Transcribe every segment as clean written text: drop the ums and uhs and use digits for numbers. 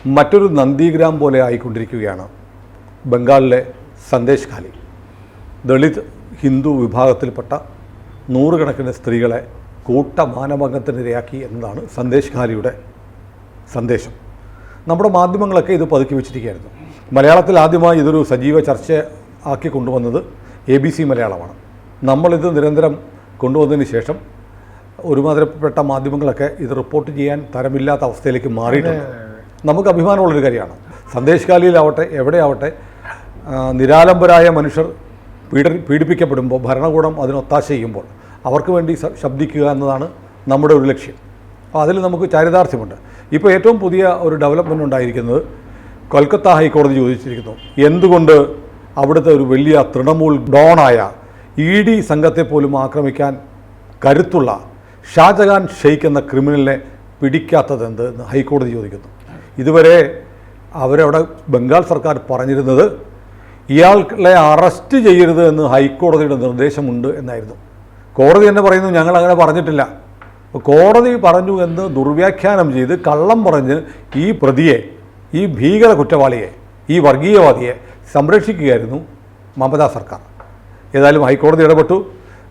മറ്റൊരു നന്ദിഗ്രാം പോലെ ആയിക്കൊണ്ടിരിക്കുകയാണ് ബംഗാളിലെ സന്ദേശ് ഖാലി. ദളിത് ഹിന്ദു വിഭാഗത്തിൽപ്പെട്ട നൂറുകണക്കിന് സ്ത്രീകളെ കൂട്ടമാനഭംഗത്തിനിരയാക്കി എന്നതാണ് സന്ദേശ് ഖാലിയുടെ സന്ദേശം. നമ്മുടെ മാധ്യമങ്ങളൊക്കെ ഇത് പതുക്കി വെച്ചിരിക്കുകയായിരുന്നു. മലയാളത്തിൽ ആദ്യമായി ഇതൊരു സജീവ ചർച്ച ആക്കി കൊണ്ടുവന്നത് ABC മലയാളമാണ്. നമ്മളിത് നിരന്തരം കൊണ്ടുവന്നതിന് ശേഷം ഒരുമാതിരപ്പെട്ട മാധ്യമങ്ങളൊക്കെ ഇത് റിപ്പോർട്ട് ചെയ്യാൻ തരമില്ലാത്ത അവസ്ഥയിലേക്ക് മാറിയിട്ടുണ്ട്. നമുക്ക് അഭിമാനമുള്ളൊരു കാര്യമാണ്. സന്ദേശ് ഖാലിയിലാവട്ടെ എവിടെയാവട്ടെ നിരാലംബരായ മനുഷ്യർ പീഡിപ്പിക്കപ്പെടുമ്പോൾ ഭരണകൂടം അതിനൊത്താശ ചെയ്യുമ്പോൾ അവർക്ക് വേണ്ടി ശബ്ദിക്കുക എന്നതാണ് നമ്മുടെ ഒരു ലക്ഷ്യം. അപ്പോൾ അതിൽ നമുക്ക് ചാരിതാർത്ഥ്യമുണ്ട്. ഇപ്പോൾ ഏറ്റവും പുതിയ ഒരു ഡെവലപ്മെൻ്റ് ഉണ്ടായിരിക്കുന്നത് കൊൽക്കത്ത ഹൈക്കോടതി ചോദിച്ചിരിക്കുന്നു, എന്തുകൊണ്ട് അവിടുത്തെ ഒരു വലിയ തൃണമൂൽ ഡോണായ ED സംഘത്തെ പോലും ആക്രമിക്കാൻ കരുത്തുള്ള ഷാജഹാൻ ഷെയ്ഖ് എന്ന ക്രിമിനലിനെ പിടിക്കാത്തതെന്ത് എന്ന് ഹൈക്കോടതി ചോദിക്കുന്നു. ഇതുവരെ അവരവിടെ ബംഗാൾ സർക്കാർ പറഞ്ഞിരുന്നത് ഇയാളെ അറസ്റ്റ് ചെയ്യരുത് എന്ന് ഹൈക്കോടതിയുടെ നിർദ്ദേശമുണ്ട് എന്നായിരുന്നു. കോടതി തന്നെ പറയുന്നു ഞങ്ങൾ അങ്ങനെ പറഞ്ഞിട്ടില്ല. അപ്പോൾ കോടതി പറഞ്ഞു എന്ന് ദുർവ്യാഖ്യാനം ചെയ്ത് കള്ളം പറഞ്ഞ് ഈ പ്രതിയെ, ഈ ഭീകര കുറ്റവാളിയെ, ഈ വർഗീയവാദിയെ സംരക്ഷിക്കുകയായിരുന്നു മമതാ സർക്കാർ. ഏതായാലും ഹൈക്കോടതി ഇടപെട്ടു.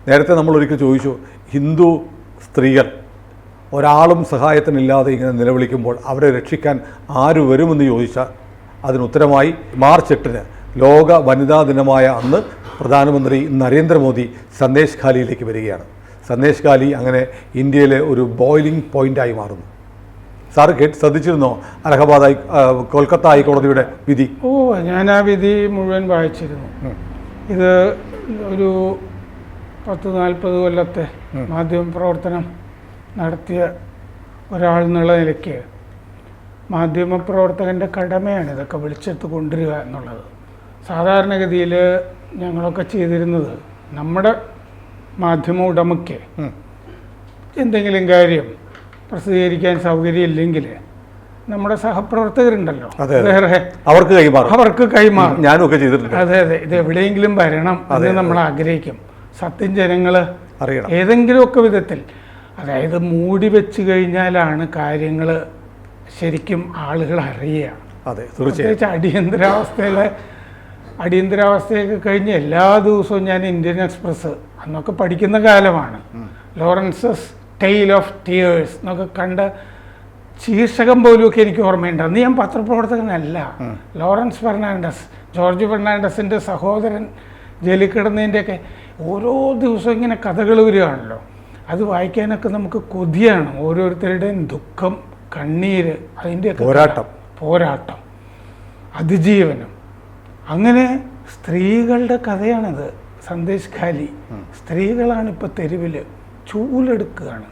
നേരത്തെ നമ്മൾ ഒരിക്കൽ ചോദിച്ചു, ഹിന്ദു സ്ത്രീകൾ ഒരാളും സഹായത്തിനില്ലാതെ ഇങ്ങനെ നിലവിളിക്കുമ്പോൾ അവരെ രക്ഷിക്കാൻ ആര് വരുമെന്ന് ചോദിച്ചാൽ അതിനുത്തരമായി മാർച്ച് 8 ലോക വനിതാ ദിനമായ അന്ന് പ്രധാനമന്ത്രി നരേന്ദ്രമോദി സന്ദേശ് ഖാലിയിലേക്ക് വരികയാണ്. സന്ദേശ് ഖാലി അങ്ങനെ ഇന്ത്യയിലെ ഒരു ബോയിലിംഗ് പോയിൻ്റായി മാറുന്നു. സാറ് ശ്രദ്ധിച്ചിരുന്നോ അലഹബാദ് കൊൽക്കത്ത ഹൈക്കോടതിയുടെ വിധി? ഞാൻ ആ വിധി മുഴുവൻ വായിച്ചിരുന്നു. ഇത് ഒരു 10-40 കൊല്ലത്തെ മാധ്യമപ്രവർത്തനം നടത്തിയ ഒരാൾ എന്നുള്ള നിലയ്ക്ക് മാധ്യമപ്രവർത്തകൻ്റെ കടമയാണ് ഇതൊക്കെ വിളിച്ചെടുത്ത് കൊണ്ടുവരിക എന്നുള്ളത്. സാധാരണഗതിയിൽ ഞങ്ങളൊക്കെ ചെയ്തിരുന്നത്, നമ്മുടെ മാധ്യമ ഉടമയ്ക്ക് എന്തെങ്കിലും കാര്യം പ്രസിദ്ധീകരിക്കാൻ സൗകര്യമില്ലെങ്കിൽ നമ്മുടെ സഹപ്രവർത്തകരുണ്ടല്ലോ, വേറെ അവർക്ക് കൈമാറും. ഞാനും ഒക്കെ ചെയ്തിട്ടുണ്ട്. അതെ, ഇത് എവിടെയെങ്കിലും വരണം എന്ന് നമ്മൾ ആഗ്രഹിക്കും. സത്യം ജനങ്ങൾ അറിയണം ഏതെങ്കിലുമൊക്കെ വിധത്തിൽ. അതായത് മൂടി വെച്ച് കഴിഞ്ഞാലാണ് കാര്യങ്ങൾ ശരിക്കും ആളുകൾ അറിയുക. പ്രത്യേകിച്ച് അടിയന്തരാവസ്ഥയൊക്കെ കഴിഞ്ഞ് എല്ലാ ദിവസവും ഞാൻ ഇന്ത്യൻ എക്സ്പ്രസ് അന്നൊക്കെ പഠിക്കുന്ന കാലമാണ്, ലോറൻസസ് ടെയിൽ ഓഫ് ടിയേഴ്സ് എന്നൊക്കെ കണ്ട ശീർഷകം പോലുമൊക്കെ എനിക്ക് ഓർമ്മയുണ്ട്. അന്ന് ഞാൻ പത്രപ്രവർത്തകനല്ല. ലോറൻസ് ഫെർണാണ്ടസ്, ജോർജ് ഫെർണാണ്ടസിൻ്റെ സഹോദരൻ ജയിലിൽ കിടന്നതിൻ്റെയൊക്കെ ഓരോ ദിവസവും ഇങ്ങനെ കഥകൾ വരികയാണല്ലോ. അത് വായിക്കാനൊക്കെ നമുക്ക് കൊതിയാണ്. ഓരോരുത്തരുടെയും ദുഃഖം, കണ്ണീര്, അതിൻ്റെയൊക്കെ പോരാട്ടം, അതിജീവനം. അങ്ങനെ സ്ത്രീകളുടെ കഥയാണിത്. സന്ദേശ് ഖാലി സ്ത്രീകളാണ് ഇപ്പോൾ തെരുവിൽ ചൂലെടുക്കുകയാണ്.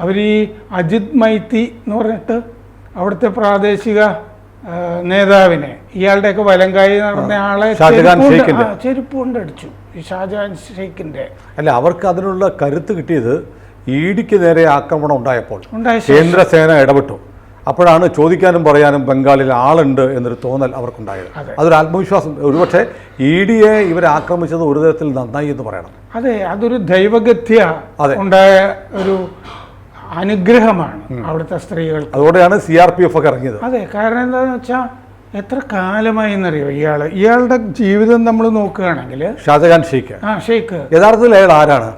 അവർ ഈ അജിത് മൈത്തി എന്ന് പറഞ്ഞിട്ട് അവിടുത്തെ പ്രാദേശിക നേതാവിനെ, ഇയാളുടെയൊക്കെ വലങ്കായി നടന്ന ആളെ ചെരുപ്പ് കൊണ്ട് അടിച്ചു. ഈ ഷാജഹാൻ ഷെയ്ഖിന്റെ അല്ല, അവർക്ക് അതിനുള്ള കരുത്ത് കിട്ടിയത് EDക്ക് നേരെ ആക്രമണം ഉണ്ടായപ്പോൾ കേന്ദ്രസേന ഇടപെട്ടു. അപ്പോഴാണ് ചോദിക്കാനും പറയാനും ബംഗാളിൽ ആളുണ്ട് എന്നൊരു തോന്നൽ അവർക്കുണ്ടായത്. അതൊരു ആത്മവിശ്വാസം. ഒരുപക്ഷെ EDയെ ഇവരെ ആക്രമിച്ചത് ഒരു തരത്തിൽ നന്നായി എന്ന് പറയണം. അതെ, അതൊരു ദൈവഗത്യ ഉണ്ടായ ഒരു അനുഗ്രഹമാണ് അവിടുത്തെ സ്ത്രീകൾ. അതോടെയാണ് CRPF ഒക്കെ ഇറങ്ങിയത്. അതെ, കാരണം എന്താണെന്ന് വെച്ചാൽ എത്ര കാലമായി എന്നറിയോ ഇയാളുടെ ജീവിതം നമ്മൾ നോക്കുകയാണെങ്കിൽ, ഷാജഹാൻ ഷെയ്ഖ് യഥാർത്ഥത്തിൽ അയാൾ ആരാണ്?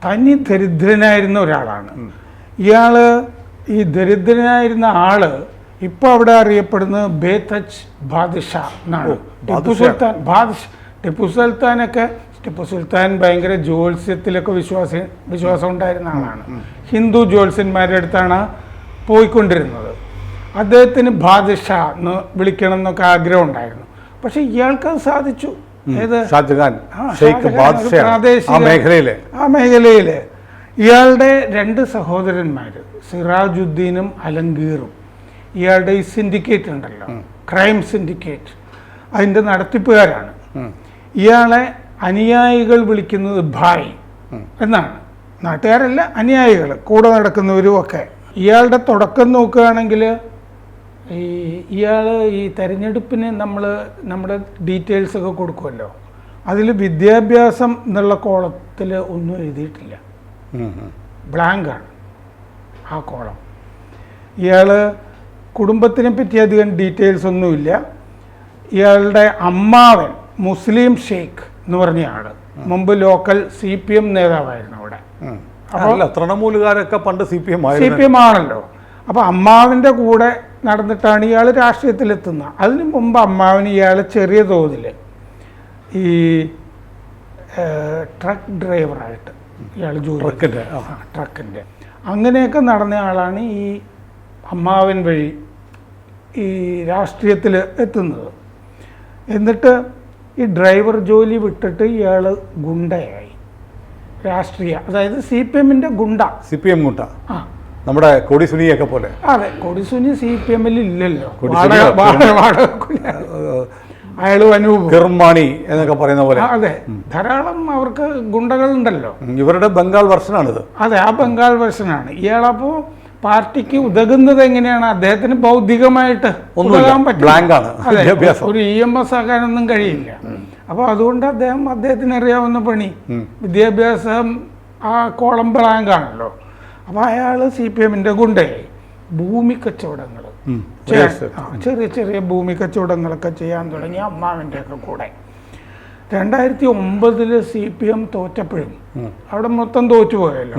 തനി ദരിദ്രനായിരുന്ന ഒരാളാണ് ഇയാള്. ഈ ദരിദ്രനായിരുന്ന ആള് ഇപ്പൊ അവിടെ അറിയപ്പെടുന്നത് ബേതജ് ബാദ്ഷാ എന്നാണ്. ടിപ്പു സുൽത്താൻ ഭയങ്കര ജ്യോത്സ്യത്തിലൊക്കെ വിശ്വാസം ഉണ്ടായിരുന്ന ആളാണ്. ഹിന്ദു ജ്യോത്സ്യന്മാരുടെ അടുത്താണ് പോയിക്കൊണ്ടിരുന്നത്. അദ്ദേഹത്തിന് ബാദ്ഷാ എന്ന് വിളിക്കണം എന്നൊക്കെ ആഗ്രഹം ഉണ്ടായിരുന്നു. പക്ഷെ ഇയാൾക്ക് അത് സാധിച്ചു. ആ മേഖലയില് ഇയാളുടെ 2 സഹോദരന്മാർ, സിറാജുദ്ദീനും അലംഗീറും, ഇയാളുടെ ഈ സിൻഡിക്കേറ്റ് ഉണ്ടല്ലോ, ക്രൈം സിൻഡിക്കേറ്റ്, അതിൻ്റെ നടത്തിപ്പുകാരാണ്. ഇയാളെ അനുയായികൾ വിളിക്കുന്നത് ഭായ് എന്നാണ്. നാട്ടുകാരല്ല, അനുയായികൾ, കൂടെ നടക്കുന്നവരും ഒക്കെ. ഇയാളുടെ തുടക്കം നോക്കുകയാണെങ്കിൽ, ഇയാൾ ഈ തെരഞ്ഞെടുപ്പിന് നമ്മുടെ ഡീറ്റെയിൽസൊക്കെ കൊടുക്കുമല്ലോ, അതിൽ വിദ്യാഭ്യാസം എന്നുള്ള കോളത്തിൽ ഒന്നും എഴുതിയിട്ടില്ല, ബ്ലാങ്കാണ് ആ കോളം. ഇയാൾ കുടുംബത്തിനെ പറ്റി അധികം ഡീറ്റെയിൽസ് ഒന്നുമില്ല. ഇയാളുടെ അമ്മാവൻ മുസ്ലിം ഷെയ്ഖ് എന്ന് പറഞ്ഞ ആള് മുമ്പ് ലോക്കൽ CPM നേതാവായിരുന്നു അവിടെ. തൃണമൂലുകാരൊക്കെ പണ്ട് CPM ആണല്ലോ. അപ്പോൾ അമ്മാവിൻ്റെ കൂടെ നടന്നിട്ടാണ് ഇയാൾ രാഷ്ട്രീയത്തിലെത്തുന്നത്. അതിന് മുമ്പ് അമ്മാവിന് ഇയാൾ ചെറിയ തോതിൽ ഈ ട്രക്ക് ഡ്രൈവറായിട്ട് ഇയാൾ ജോലി ട്രക്കിൻ്റെ അങ്ങനെയൊക്കെ നടന്ന ആളാണ് ഈ അമ്മാവൻ വഴി ഈ രാഷ്ട്രീയത്തിൽ എത്തുന്നത്. എന്നിട്ട് ഈ ഡ്രൈവർ ജോലി വിട്ടിട്ട് ഇയാൾ ഗുണ്ടയായി രാഷ്ട്രീയ, അതായത് CPM-ന്റെ ഗുണ്ട. CPM ഗുണ്ട, നമ്മുടെ കൊടിസുനിയൊക്കെ പോലെ. അതെ, കൊടിസുനി CPM-ൽ ഇല്ലല്ലോ, അയാൾ അനൂപ് കിർമാണി എന്നൊക്കെ പറയുന്ന പോലെ. അതെ, ധാരാളം അവർക്ക് ഗുണ്ടകളുണ്ടല്ലോ. ഇവരുടെ ബംഗാൾ വെർഷനാണിത്. അതെ, ആ ബംഗാൾ വെർഷനാണ്. ഇയാളപ്പോൾ പാർട്ടിക്ക് ഉതകുന്നത് എങ്ങനെയാണ്? അദ്ദേഹത്തിന് ബൗദ്ധികമായിട്ട് ഉതകാൻ പറ്റില്ല. ഒരു EMS ആകാനൊന്നും കഴിയില്ല. അപ്പോൾ അതുകൊണ്ട് അദ്ദേഹത്തിന് അറിയാവുന്ന പണി വിദ്യാഭ്യാസം ആ കോളം ബ്ലാങ്കാണല്ലോ. അപ്പോൾ അയാൾ CPM-ന്റെ ഗുണ്ടയായി ഭൂമി കച്ചവടങ്ങൾ, ചെറിയ ചെറിയ ഭൂമി കച്ചവടങ്ങളൊക്കെ ചെയ്യാൻ തുടങ്ങി അമ്മാവിൻ്റെ ഒക്കെ കൂടെ. 2009 CPM തോറ്റപ്പോഴും അവിടെ മൊത്തം തോറ്റുപോയല്ലോ.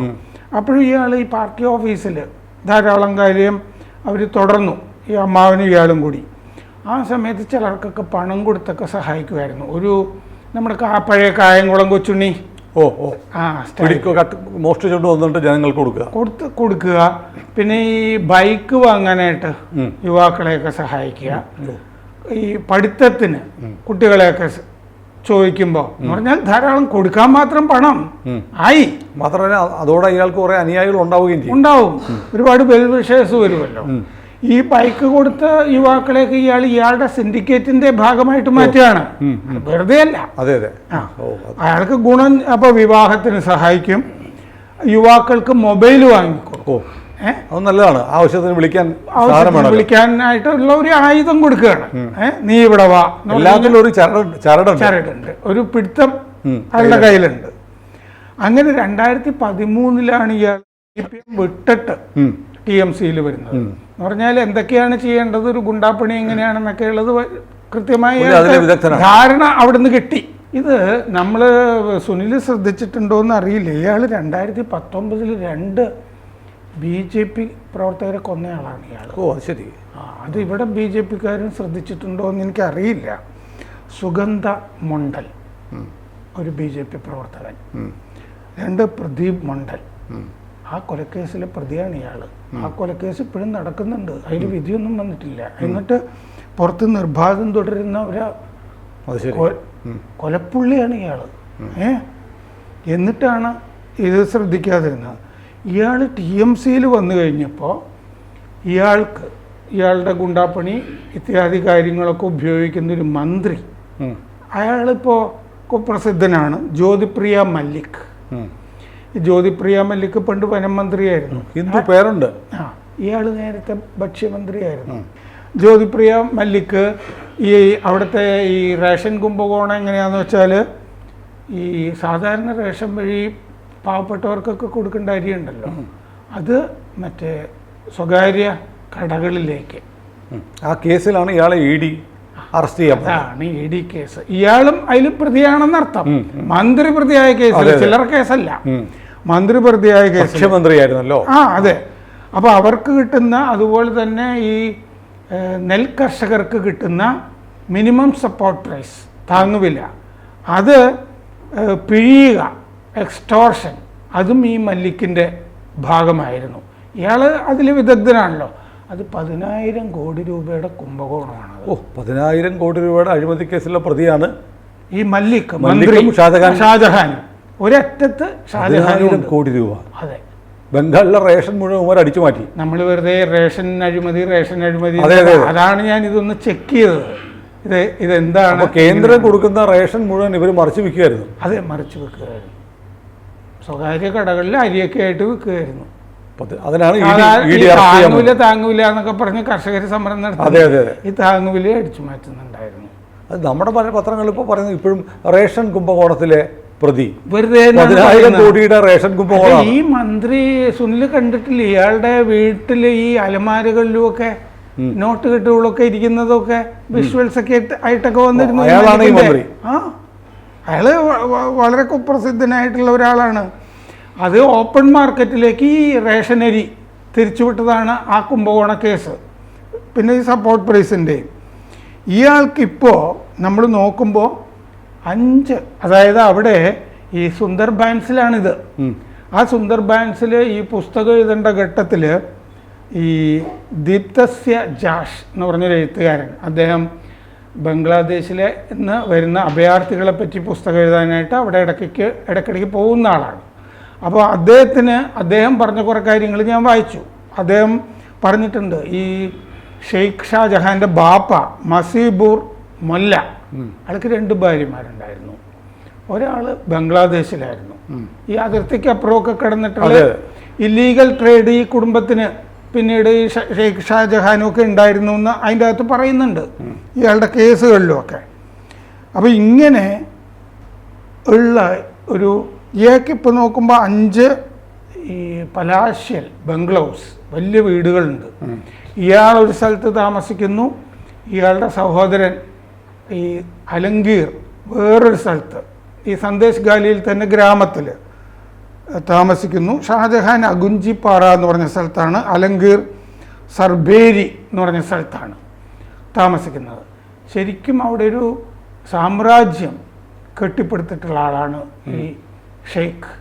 അപ്പോഴും ഇയാൾ ഈ പാർട്ടി ഓഫീസിൽ ധാരാളം കാര്യം അവർ തുടർന്നു, ഈ അമ്മാവനും ഇയാളും കൂടി. ആ സമയത്ത് ചിലർക്കൊക്കെ പണം കൊടുത്തൊക്കെ സഹായിക്കുമായിരുന്നു. ഒരു നമ്മുടെ പഴയ കായംകുളം കൊച്ചുണ്ണി മോഷ്ടിച്ചുകൊണ്ട് വന്നിട്ട് ജനങ്ങൾക്ക് കൊടുക്കുക. പിന്നെ ഈ ബൈക്ക് വാങ്ങാനായിട്ട് യുവാക്കളെയൊക്കെ സഹായിക്കുക. ഈ പഠിത്തത്തിന് കുട്ടികളെയൊക്കെ ചോദിക്കുമ്പോൾ എന്ന് പറഞ്ഞാൽ ധാരാളം കൊടുക്കാൻ മാത്രം പണം ആയി. മാത്രമല്ല അതോടെ ഇയാൾക്ക് കുറെ അനുയായികൾ ഉണ്ടാവും. ഒരുപാട് വെൽവിഷേഴ്സ് വരുമല്ലോ. ഈ ബൈക്ക് കൊടുത്ത യുവാക്കളെയൊക്കെ ഇയാളുടെ സിൻഡിക്കേറ്റിന്റെ ഭാഗമായിട്ട് മാറ്റുകയാണ്, വെറുതെ അല്ല. അയാൾക്ക് ഗുണം. അപ്പൊ വിവാഹത്തിന് സഹായിക്കും, യുവാക്കൾക്ക് മൊബൈൽ വാങ്ങിക്കൊടുക്കും. നല്ലതാണ്, ആവശ്യത്തിന് വിളിക്കാനായിട്ടുള്ള ഒരു ആയുധം കൊടുക്കുകയാണ്. നീ ഇവിടെ വാ, ഒരു ചരടുണ്ട്, ഒരു പിടുത്തം അയാളുടെ കയ്യിലുണ്ട്. അങ്ങനെ 2013 ഇയാൾ CPM വിട്ടിട്ട് TMC-യിൽ വരുന്നത്. എന്ന് പറഞ്ഞാൽ എന്തൊക്കെയാണ് ചെയ്യേണ്ടത്, ഒരു ഗുണ്ടാപ്പണി എങ്ങനെയാണെന്നൊക്കെ ഉള്ളത് കൃത്യമായി ധാരണ അവിടുന്ന് കിട്ടി. ഇത് നമ്മൾ സുനിൽ ശ്രദ്ധിച്ചിട്ടുണ്ടോയെന്ന് അറിയില്ല. ഇയാൾ 2019 2 BJP പ്രവർത്തകരെ കൊന്നയാളാണ് ഇയാൾ. ശരി. അത് ഇവിടെ BJP-കാരും ശ്രദ്ധിച്ചിട്ടുണ്ടോ എന്ന് എനിക്കറിയില്ല. സുഗന്ധ മണ്ഡൽ ഒരു BJP പ്രവർത്തകൻ, 2 പ്രദീപ് മണ്ഡൽ. ആ കൊലക്കേസിലെ പ്രതിയാണ് ഇയാൾ. ആ കൊലക്കേസ് ഇപ്പോഴും നടക്കുന്നുണ്ട്, അതിൽ വിധിയൊന്നും വന്നിട്ടില്ല. എന്നിട്ട് പുറത്ത് നിർബാധം തുടരുന്ന ഒരു കൊലപ്പുള്ളിയാണ് ഇയാൾ. എന്നിട്ടാണ് ഇത് ശ്രദ്ധിക്കാതിരുന്നത്. ഇയാൾ TMC-യിൽ വന്നു കഴിഞ്ഞപ്പോൾ ഇയാളുടെ ഗുണ്ടാപ്പണി ഇത്യാദി കാര്യങ്ങളൊക്കെ ഉപയോഗിക്കുന്നൊരു മന്ത്രി, അയാളിപ്പോൾ പ്രസിദ്ധനാണ്, ജ്യോതിപ്രിയ മല്ലിക്. ജ്യോതിപ്രിയ മല്ലിക് പണ്ട് വനം മന്ത്രിയായിരുന്നു. പേരുണ്ട്. ഇയാൾ നേരത്തെ ഭക്ഷ്യമന്ത്രിയായിരുന്നു. ജ്യോതിപ്രിയ മല്ലിക് ഈ അവിടുത്തെ ഈ റേഷൻ കുംഭകോണം എങ്ങനെയാണെന്ന് വെച്ചാൽ, ഈ സാധാരണ റേഷൻ വഴി പാവപ്പെട്ടവർക്കൊക്കെ കൊടുക്കേണ്ട അരിയുണ്ടല്ലോ, അത് മറ്റേ സ്വകാര്യ കടകളിലേക്ക്. ആ കേസിലാണ് ഇയാളെ ED അറസ്റ്റ് ചെയ്യാൻ. അതാണ് ED കേസ്. ഇയാളും അതിൽ പ്രതിയാണെന്നർത്ഥം. മന്ത്രി പ്രതിയായ കേസിൽ, ചില്ലറ കേസല്ല, മന്ത്രി പ്രതിയായ കേസ്. മന്ത്രിയായിരുന്നല്ലോ. അതെ. അപ്പോൾ അവർക്ക് കിട്ടുന്ന, അതുപോലെ തന്നെ ഈ നെൽ കർഷകർക്ക് കിട്ടുന്ന മിനിമം സപ്പോർട്ട് പ്രൈസ്, താങ്ങുവില, അത് പിഴിയുക, എക്സ്റ്റോർഷൻ, അതും ഈ മല്ലിക്കിൻ്റെ ഭാഗമായിരുന്നു. ഇയാൾ അതിൽ വിദഗ്ധനാണല്ലോ. അത് 10,000 കോടി രൂപയുടെ കുംഭകോണമാണ്. 10,000 കോടി രൂപയുടെ അഴിമതി കേസിലെ പ്രതിയാണ് ഈ മല്ലിക്. മന്ത്രിയും ഷാജഹാനും ഒരറ്റത്ത്. 10,000 കോടി രൂപ. അതെ, ബംഗാളിലെ റേഷൻ മുഴുവൻ അടിച്ചു മാറ്റി. നമ്മൾ വെറുതെ റേഷൻ അഴിമതി. അതാണ് ഞാൻ ഇതൊന്ന് ചെക്ക് ചെയ്തത്. ഇതെന്താണ്? കേന്ദ്രം കൊടുക്കുന്ന റേഷൻ മുഴുവൻ ഇവർ മറിച്ച് വിൽക്കുകയായിരുന്നു. അതെ, മറിച്ച് വെക്കുകയായിരുന്നു. സ്വകാര്യ കടകളിൽ അരിയൊക്കെ ആയിട്ട് വിൽക്കുകയായിരുന്നു. താങ്ങുവില എന്നൊക്കെ പറഞ്ഞ് കർഷകർ സമരം നടത്തി ഈ താങ്ങുവില അടിച്ചു മാറ്റുന്നുണ്ടായിരുന്നു. അത് നമ്മുടെ പല പത്രങ്ങളിൽ ഇപ്പോൾ പറയുന്നത് ഇപ്പോഴും റേഷൻ കുംഭകോണത്തിലെ പ്രതി വെറുതെ 10,000 കോടിയുടെ റേഷൻ കുംഭകോണം. ഈ മന്ത്രി സുനിൽ കണ്ടിട്ടില്ല ഇയാളുടെ വീട്ടിൽ ഈ അലമാരകളിലുമൊക്കെ നോട്ട് കെട്ടുകളൊക്കെ ഇരിക്കുന്നതൊക്കെ വിഷ്വൽസ് ഒക്കെ ആയിട്ടൊക്കെ വന്നിരുന്നു. അയാളാണ് ഈ മന്ത്രി. അയാള് വളരെ കുപ്രസിദ്ധനായിട്ടുള്ള ഒരാളാണ്. അത് ഓപ്പൺ മാർക്കറ്റിലേക്ക് ഈ റേഷനരി തിരിച്ചുവിട്ടതാണ് ആ കുംഭകോണ കേസ്. പിന്നെ ഈ സപ്പോർട്ട് പ്രൈസിൻ്റെയും ഇയാൾക്കിപ്പോൾ നമ്മൾ നോക്കുമ്പോൾ 5, അതായത് അവിടെ ഈ സുന്ദർബാൻസിലാണിത്. ആ സുന്ദർബാൻസിൽ ഈ പുസ്തകം എഴുതേണ്ട ഘട്ടത്തിൽ ഈ ദീപ്തസ്യ ജാഷ് എന്ന് പറഞ്ഞൊരു എഴുത്തുകാരൻ, അദ്ദേഹം ബംഗ്ലാദേശിലെ നിന്ന് വരുന്ന അഭയാർത്ഥികളെ പറ്റി പുസ്തകം എഴുതാനായിട്ട് അവിടെ ഇടയ്ക്കിടയ്ക്ക് പോകുന്ന ആളാണ്. അപ്പോൾ അദ്ദേഹം പറഞ്ഞ കുറേ കാര്യങ്ങൾ ഞാൻ വായിച്ചു. അദ്ദേഹം പറഞ്ഞിട്ടുണ്ട്, ഈ ഷെയ്ഖ് ഷാജഹാൻ്റെ ബാപ്പ മസീബൂർ മൊല്ല, അയാൾക്ക് 2 ഭാര്യമാരുണ്ടായിരുന്നു. ഒരാൾ ബംഗ്ലാദേശിലായിരുന്നു. ഈ അതിർത്തിക്ക് അപ്പുറമൊക്കെ കിടന്നിട്ടുള്ള ഇല്ലീഗൽ ട്രേഡ് ഈ കുടുംബത്തിന് പിന്നീട് ഈ ഷെയ്ഖ് ഷാജഹാനും ഒക്കെ ഉണ്ടായിരുന്നു എന്ന് അതിൻ്റെ അകത്ത് പറയുന്നുണ്ട്, ഇയാളുടെ കേസുകളിലുമൊക്കെ. അപ്പോൾ ഇങ്ങനെ ഉള്ള ഒരു ഇയാൾക്കിപ്പോൾ നോക്കുമ്പോൾ 5 ഈ പലാഷ്യൽ ബംഗ്ലൗസ്, വലിയ വീടുകളുണ്ട്. ഇയാൾ ഒരു സ്ഥലത്ത് താമസിക്കുന്നു, ഇയാളുടെ സഹോദരൻ ഈ അലങ്കീർ വേറൊരു സ്ഥലത്ത്, ഈ സന്ദേശ് ഗാലിയിൽ തന്നെ ഗ്രാമത്തിൽ താമസിക്കുന്നു. ഷാജഹാൻ അഗുഞ്ചിപ്പാറ എന്ന് പറഞ്ഞ സ്ഥലത്താണ്, അലങ്കീർ സർബേരി എന്ന് പറഞ്ഞ സ്ഥലത്താണ് താമസിക്കുന്നത്. ശരിക്കും അവിടെ ഒരു സാമ്രാജ്യം കെട്ടിപ്പടുത്തിട്ടുള്ള ആളാണ് ഈ ഷെയ്ഖ്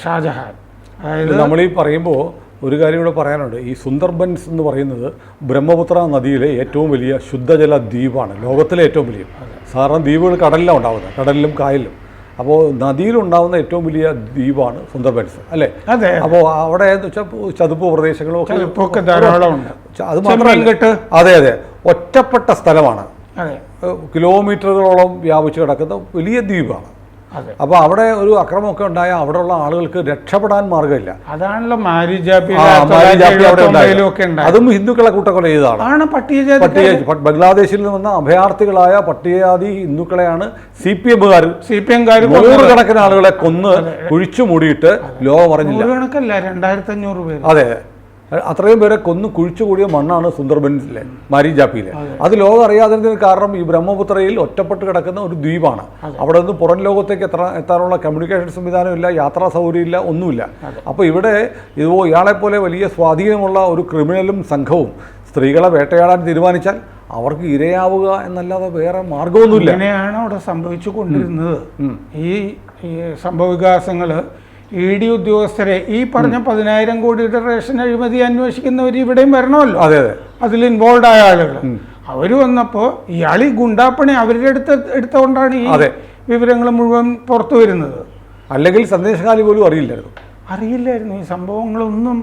ഷാജഹാൻ. അതായത് നമ്മൾ ഈ പറയുമ്പോൾ ഒരു കാര്യം കൂടെ പറയാനുണ്ട്. ഈ സുന്ദർബൻസ് എന്ന് പറയുന്നത് ബ്രഹ്മപുത്ര നദിയിലെ ഏറ്റവും വലിയ ശുദ്ധജല ദ്വീപാണ്, ലോകത്തിലെ ഏറ്റവും വലിയ. സാധാരണ ദ്വീപുകൾ കടലിലാണ് ഉണ്ടാകുന്നത്, കടലിലും കായലിലും. അപ്പോൾ നദിയിലുണ്ടാകുന്ന ഏറ്റവും വലിയ ദ്വീപാണ് സുന്ദർബൻസ്, അല്ലേ? അതെ. അപ്പോൾ അവിടെ എന്ന് വെച്ചാൽ ചതുപ്പ് പ്രദേശങ്ങളും ഒക്കെ ധാരാളമുണ്ട്. അത് മാത്രമല്ല, അതെ അതെ, ഒറ്റപ്പെട്ട സ്ഥലമാണ്, കിലോമീറ്ററുകളോളം വ്യാപിച്ചു കിടക്കുന്ന വലിയ ദ്വീപാണ്. അപ്പൊ അവിടെ ഒരു അക്രമമൊക്കെ ഉണ്ടായാൽ അവിടെയുള്ള ആളുകൾക്ക് രക്ഷപ്പെടാൻ മാർഗമില്ല. അതാണല്ലോ അതും ഹിന്ദുക്കളെ കൂട്ടക്കൊല ചെയ്തതാണ്. ബംഗ്ലാദേശിൽ നിന്ന് വന്ന അഭയാർത്ഥികളായ പട്ടികജാതി ഹിന്ദുക്കളെയാണ് CPM-കാർ നൂറുകണക്കിന് ആളുകളെ കൊന്ന് കുഴിച്ചു മൂടിയിട്ട് ലോകം അറിഞ്ഞില്ല. 2500 പേര്. അതെ, അത്രയും പേരെ കൊന്ന് കുഴിച്ചു കൂടിയ മണ്ണാണ് സുന്ദർബൻസിലെ മാരിജാപ്പിയിലെ. അത് ലോകം അറിയാതിരുന്നതിന് കാരണം ഈ ബ്രഹ്മപുത്രയിൽ ഒറ്റപ്പെട്ട് കിടക്കുന്ന ഒരു ദ്വീപാണ്. അവിടെ നിന്ന് പുറം ലോകത്തേക്ക് എത്താനുള്ള കമ്മ്യൂണിക്കേഷൻ സംവിധാനമില്ല, യാത്രാ സൗകര്യമില്ല, ഒന്നുമില്ല. അപ്പോൾ ഇവിടെ ഇയാളെപ്പോലെ വലിയ സ്വാധീനമുള്ള ഒരു ക്രിമിനലും സംഘവും സ്ത്രീകളെ വേട്ടയാടാൻ തീരുമാനിച്ചാൽ അവർക്ക് ഇരയാവുക എന്നല്ലാതെ വേറെ മാർഗമൊന്നുമില്ല. ഇങ്ങനെയാണ് അവിടെ സംഭവിച്ചു കൊണ്ടിരുന്നത്. ഈ സംഭവവികാസങ്ങൾ ED ഉദ്യോഗസ്ഥരെ ഈ പറഞ്ഞ 10,000 കോടിയുടെ റേഷൻ അഴിമതി അന്വേഷിക്കുന്നവർ ഇവിടെയും വരണമല്ലോ. അതിൽ ഇൻവോൾവ് ആയ ആളുകൾ അവർ വന്നപ്പോൾ ഇയാൾ ഈ ഗുണ്ടാപ്പണി അവരുടെ എടുത്തുകൊണ്ടാണ് ഈ വിവരങ്ങൾ മുഴുവൻ പുറത്തു വരുന്നത്. അല്ലെങ്കിൽ സന്ദേശകാലി പോലും അറിയില്ലായിരുന്നു ഈ സംഭവങ്ങളൊന്നും.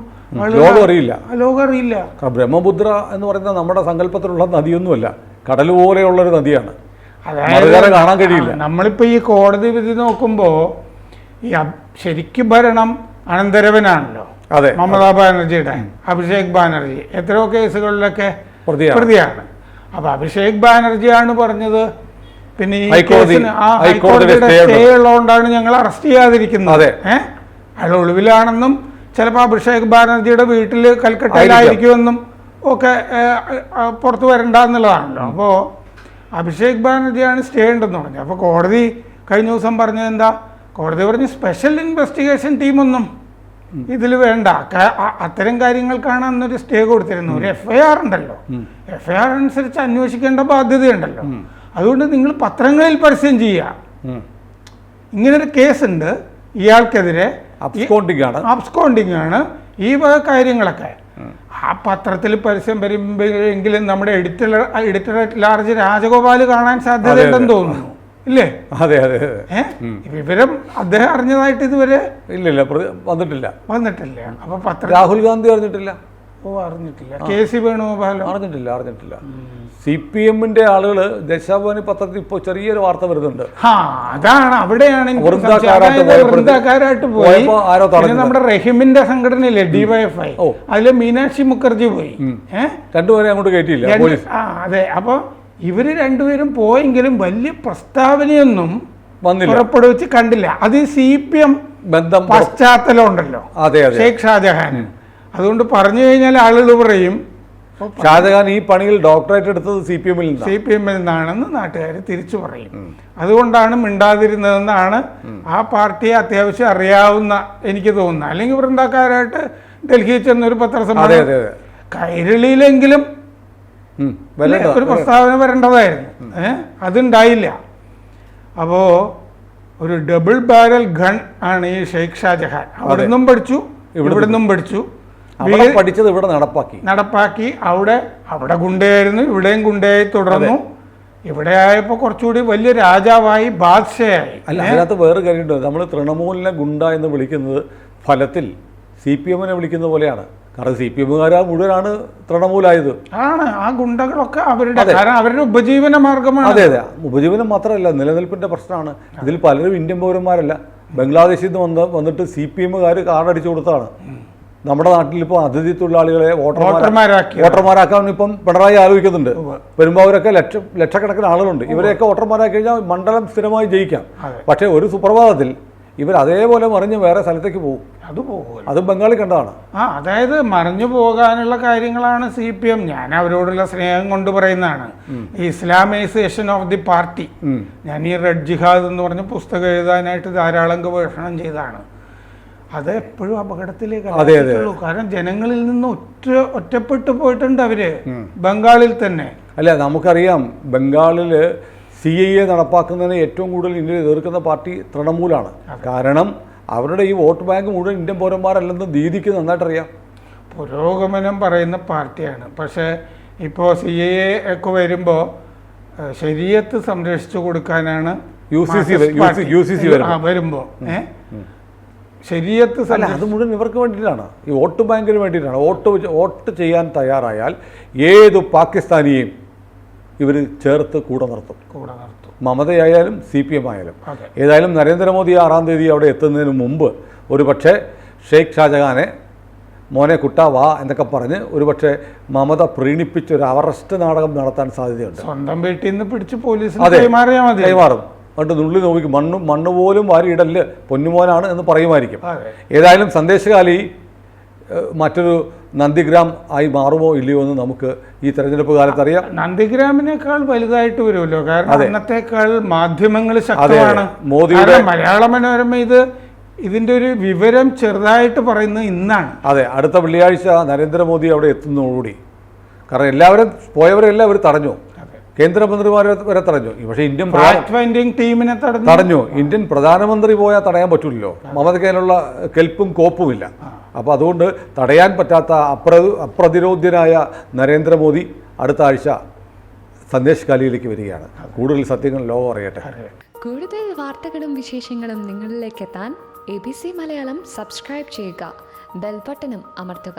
ലോകം അറിയില്ല. ബ്രഹ്മപുത്ര എന്ന് പറയുന്നത് നമ്മുടെ സങ്കല്പത്തിലുള്ള നദിയൊന്നുമല്ല, കടൽ പോലെയുള്ളൊരു നദിയാണ്. അതായത് കാണാൻ കഴിയില്ല. നമ്മളിപ്പോ ഈ കോടതി വിധി നോക്കുമ്പോ ഈ ശരിക്കും ഭരണം അനന്തരവനാണല്ലോ. മമതാ ബാനർജിയുടെ, അഭിഷേക് ബാനർജി എത്രയോ കേസുകളിലൊക്കെ പ്രതിയാണ്. അപ്പൊ അഭിഷേക് ബാനർജിയാണ് പറഞ്ഞത് പിന്നെ ഈ കേസിന് ഹൈക്കോടതിയുടെ സ്റ്റേ ഉള്ളതുകൊണ്ടാണ് ഞങ്ങൾ അറസ്റ്റ് ചെയ്യാതിരിക്കുന്നത്. അയാൾ ഒളിവിലാണെന്നും ചിലപ്പോൾ അഭിഷേക് ബാനർജിയുടെ വീട്ടിൽ കൽക്കട്ടയിലായിരിക്കുമെന്നും ഒക്കെ പുറത്തു വരണ്ടെന്നുള്ളതാണല്ലോ. അപ്പോൾ അഭിഷേക് ബാനർജിയാണ് സ്റ്റേ ഉണ്ടെന്ന് പറഞ്ഞു. അപ്പോൾ കോടതി കഴിഞ്ഞ ദിവസം പറഞ്ഞത് എന്താ? കോടതി പറഞ്ഞ് സ്പെഷ്യൽ ഇൻവെസ്റ്റിഗേഷൻ ടീമൊന്നും ഇതിൽ വേണ്ട, അത്തരം കാര്യങ്ങൾക്കാണ് അന്നൊരു സ്റ്റേ കൊടുത്തിരുന്നത്. ഒരു FIR ഉണ്ടല്ലോ, FIR അനുസരിച്ച് അന്വേഷിക്കേണ്ട ബാധ്യതയുണ്ടല്ലോ. അതുകൊണ്ട് നിങ്ങൾ പത്രങ്ങളിൽ പരസ്യം ചെയ്യുക, ഇങ്ങനൊരു കേസുണ്ട് ഇയാൾക്കെതിരെ, അബ്സ്കോണ്ടിങ് ആണ്, ഈ വക കാര്യങ്ങളൊക്കെ ആ പത്രത്തിൽ പരസ്യം വരുമ്പോഴെങ്കിലും നമ്മുടെ എഡിറ്റർ അറ്റ് ലാർജ് രാജഗോപാൽ കാണാൻ സാധ്യതയുണ്ടെന്ന് തോന്നുന്നു, ഇല്ലേ? അതെ അതെ. വിവരം അദ്ദേഹം അറിഞ്ഞതായിട്ട് ഇതുവരെ ഇല്ല, വന്നിട്ടില്ല. അപ്പൊ രാഹുൽ ഗാന്ധി അറിഞ്ഞിട്ടില്ല. അറിഞ്ഞിട്ടില്ല. KC വേണുഗോപാൽ അറിഞ്ഞിട്ടില്ല. CPM-ന്റെ ആളുകൾ ദേശാഭിമാനി പത്രത്തിൽ ഇപ്പോൾ ചെറിയൊരു വാർത്ത വരുന്നുണ്ട്. അതാണ് അവിടെയാണ് വൃന്ദാക്കാരായിട്ട് പോയി. നമ്മുടെ റഹീമിന്റെ സംഘടനയില്ലേ DYFI, അതില് മീനാക്ഷി മുഖർജി പോയി. രണ്ടുപേരെ അങ്ങോട്ട് കയറ്റിയില്ല പോലീസ്. അതെ. അപ്പൊ ഇവര് രണ്ടുപേരും പോയെങ്കിലും വലിയ പ്രസ്താവനയൊന്നും പുറപ്പെടുവിച്ച് കണ്ടില്ല. അത് CPM ബന്ധം പശ്ചാത്തലം ഉണ്ടല്ലോ ഷെയ്ഖ് ഷാജഹാൻ. അതുകൊണ്ട് പറഞ്ഞു കഴിഞ്ഞാൽ ആളുകൾ പറയും ഷാജഹാൻ ഈ പണിയിൽ ഡോക്ടറേറ്റ് എടുത്തത് CPM ൽ നിന്നാണ്. CPM ൽ നിന്നാണെന്ന് നാട്ടുകാർ തിരിച്ചു പറയും. അതുകൊണ്ടാണ് മിണ്ടാതിരുന്നതെന്നാണ് ആ പാർട്ടിയെ അത്യാവശ്യം അറിയാവുന്ന എനിക്ക് തോന്നുന്നത്. അല്ലെങ്കിൽ വൃന്ദക്കാരായിട്ട് ഡൽഹിയിൽ ചെന്നൊരു പത്രസമ്മേളനം കൈരളിയിലെങ്കിലും ഒരു പ്രസ്താവന വരേണ്ടതായിരുന്നു. അതുണ്ടായില്ല. അപ്പോൾ ഒരു ഡബിൾ ബാരൽ ഗൺ ആണ് ഈ ഷെയ്ഖ് ഷാജഹാൻ. അവിടെ നിന്നും പഠിച്ചു, ഇവിടെ നിന്നും പഠിച്ചു, പഠിച്ചത് ഇവിടെ നടപ്പാക്കി. അവിടെ ഗുണ്ടയായിരുന്നു, ഇവിടെയും ഗുണ്ടയായി തുടർന്നു. ഇവിടെ ആയപ്പോൾ കുറച്ചുകൂടി വലിയ രാജാവായി, ബാദ്ഷയായി. അല്ല, അതിനകത്ത് വേറെ കാര്യമുണ്ട്. നമ്മൾ തൃണമൂലിനെ ഗുണ്ട എന്ന് വിളിക്കുന്നത് ഫലത്തിൽ CPM വിളിക്കുന്ന പോലെയാണ്. കാരണം CPM മുഴുവനാണ് തൃണമൂലായത്. ആണ് ആ ഗുണ്ടകളൊക്കെ അവരുടെ ഉപജീവന മാർഗമാണ്. അതെ, ഉപജീവനം മാത്രമല്ല, നിലനിൽപ്പിന്റെ പ്രശ്നമാണ്. ഇതിൽ പലരും ഇന്ത്യൻ പൗരന്മാരല്ല, ബംഗ്ലാദേശിൽ നിന്ന് വന്നിട്ട് CPM കാർഡടിച്ചു കൊടുത്താണ്. നമ്മുടെ നാട്ടിൽ ഇപ്പോൾ അതിഥി തൊഴിലാളികളെ വോട്ടർമാരാക്കാൻ ഇപ്പം പിണറായി ആലോചിക്കുന്നുണ്ട്. വരുമ്പോൾ അവരൊക്കെ ലക്ഷക്കണക്കിന് ആളുകളുണ്ട്. ഇവരെയൊക്കെ വോട്ടർമാരാക്കി കഴിഞ്ഞാൽ മണ്ഡലം സ്ഥിരമായി ജയിക്കാം. പക്ഷേ ഒരു സുപ്രഭാതത്തിൽ ഇവർ അതേപോലെ മറിഞ്ഞ് വേറെ സ്ഥലത്തേക്ക് പോകും. അത് ബംഗാളിൽ കണ്ടതാണ്. അതായത് മറിഞ്ഞു പോകാനുള്ള കാര്യങ്ങളാണ് CPM. ഞാൻ അവരോടുള്ള സ്നേഹം കൊണ്ട് പറയുന്നതാണ്. Islamisation of the party. ഞാൻ ഈ റെഡ് ജിഹാദ് എന്ന് പറഞ്ഞ പുസ്തകം എഴുതാനായിട്ട് ധാരാളം ഗവേഷണം ചെയ്തതാണ്. അത് എപ്പോഴും അപകടത്തിലേക്ക് ഉള്ളൂ. കാരണം ജനങ്ങളിൽ നിന്ന് ഒറ്റപ്പെട്ടു പോയിട്ടുണ്ട് അവര്, ബംഗാളിൽ തന്നെ. അല്ല, നമുക്കറിയാം ബംഗാളിൽ CAA നടപ്പാക്കുന്നതിന് ഏറ്റവും കൂടുതൽ ഇന്ത്യയിൽ എതിർക്കുന്ന പാർട്ടി തൃണമൂലാണ്. കാരണം അവരുടെ ഈ വോട്ട് ബാങ്ക് മുഴുവൻ ഇന്ത്യൻ പൗരന്മാരല്ലെന്ന് ദീദിക്ക് നന്നായിട്ടറിയാം. പുരോഗമനം പറയുന്ന പാർട്ടിയാണ്. പക്ഷേ ഇപ്പോൾ CAA ഒക്കെ വരുമ്പോൾ ശരീഅത്ത് സംരക്ഷിച്ചു കൊടുക്കാനാണ് UCC വരുമ്പോൾ ശരീഅത്ത് അത് മുഴുവൻ ഇവർക്ക് വേണ്ടിയിട്ടാണ്, ഈ വോട്ട് ബാങ്കിന് വേണ്ടിയിട്ടാണ്. വോട്ട് ചെയ്യാൻ തയ്യാറായാൽ ഏത് പാകിസ്ഥാനിയെയും ഇവർ ചേർത്ത് കൂടെ നിർത്തും. മമതയായാലും CPM ആയാലും. ഏതായാലും നരേന്ദ്രമോദി 6-ാം തീയതി അവിടെ എത്തുന്നതിന് മുമ്പ് ഒരുപക്ഷെ ഷെയ്ഖ് ഷാജഹാനെ മോനെ കുട്ടാ വാ എന്നൊക്കെ പറഞ്ഞ് ഒരുപക്ഷെ മമത പ്രീണിപ്പിച്ചൊരു അറസ്റ്റ് നാടകം നടത്താൻ സാധ്യതയുണ്ട്. സ്വന്തം വീട്ടിൽ നിന്ന് പിടിച്ച് പോലീസിന് കൈമാറും. എന്നിട്ട് നുള്ളി നോക്കി മണ്ണ് പോലും വാരിയിടല് പൊന്നുമോനാണ് എന്ന് പറയുമായിരിക്കും. ഏതായാലും സന്ദേശകാലി മറ്റൊരു നന്ദിഗ്രാം ആയി മാറുമോ ഇല്ലയോ എന്ന് നമുക്ക് ഈ തെരഞ്ഞെടുപ്പ് കാലത്ത് അറിയാം. നന്ദിഗ്രാമിനേക്കാൾ വലുതായിട്ട് വരുമല്ലോ. കാരണം അന്നത്തേക്കാൾ മാധ്യമങ്ങൾ ശക്തമാണ്. മോദിയുടെ മലയാള മനോരമ ഇതിന്റെ ഒരു വിവരം ചെറുതായിട്ട് പറയുന്നത് ഇന്നാണ്. അതെ, അടുത്ത വെള്ളിയാഴ്ച നരേന്ദ്രമോദി അവിടെ എത്തുന്നതോടുകൂടി, കാരണം എല്ലാവരും പോയവരെല്ലാം അവർ തടഞ്ഞു, കേന്ദ്രമന്ത്രിമാരെ വരെ തടഞ്ഞു. പക്ഷേ ഇന്ത്യൻ ടീമിനെ തടഞ്ഞു. ഇന്ത്യൻ പ്രധാനമന്ത്രി പോയാൽ തടയാൻ പറ്റില്ലല്ലോ. മമതയ്ക്ക് അതിനുള്ള കെൽപ്പും കോപ്പുമില്ല. അപ്പോൾ അതുകൊണ്ട് തടയാൻ പറ്റാത്ത അപ്രതിരോധ്യനായ നരേന്ദ്രമോദി അടുത്ത ആഴ്ച സന്ദേശ് കാലിയിലേക്ക് വരികയാണ്. കൂടുതൽ സത്യങ്ങൾ ലോകം അറിയട്ടെ. കൂടുതൽ വാർത്തകളും വിശേഷങ്ങളും നിങ്ങളിലേക്ക് എത്താൻ ABC മലയാളം സബ്സ്ക്രൈബ് ചെയ്യുക, ബെൽ ബട്ടണും അമർത്തുക.